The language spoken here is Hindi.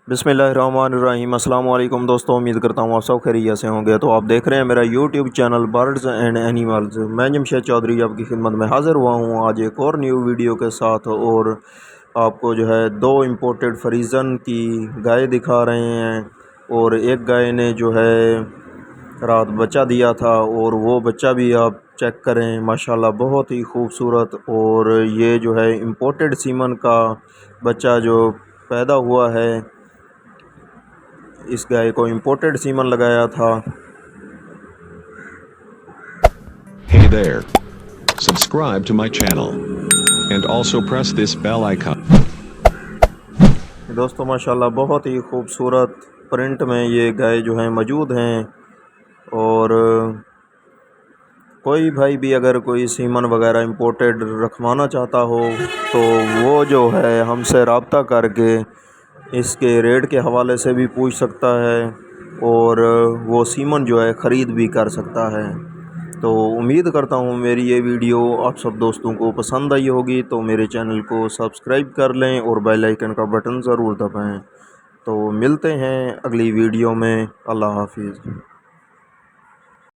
बिस्मिल्लाहिर्रहमानिर्रहीम। अस्सलाम वालेकुम दोस्तों, उम्मीद करता हूँ आप सब खैरियत से होंगे। तो आप देख रहे हैं मेरा YouTube channel birds and animals. मैं जमशेद चौधरी आपकी खिदमत में हाज़िर हुआ हूँ आज एक और न्यू वीडियो के साथ। और आपको जो है दो इम्पोर्टेड फ्रीजन की गाय दिखा रहे हैं। और एक गाय ने जो है रात बच्चा दिया था और वो बच्चा भी आप चेक करें, माशाल्लाह बहुत ही खूबसूरत। और ये जो है इम्पोर्टेड सीमन का बच्चा जो पैदा हुआ है, इस गाय को इम्पोर्टेड सीमन लगाया था। Hey there. Subscribe to my channel and also press this bell icon. दोस्तों माशाल्लाह बहुत ही खूबसूरत प्रिंट में ये गाय जो है मौजूद हैं। और कोई भाई भी अगर कोई सीमन वगैरह इम्पोर्टेड रखवाना चाहता हो तो वो जो है हमसे रब्ता करके इसके रेट के हवाले से भी पूछ सकता है और वो सीमन जो है ख़रीद भी कर सकता है। तो उम्मीद करता हूँ मेरी ये वीडियो आप सब दोस्तों को पसंद आई होगी। तो मेरे चैनल को सब्सक्राइब कर लें और बेल आइकन का बटन ज़रूर दबाएं। तो मिलते हैं अगली वीडियो में। अल्लाह हाफिज़।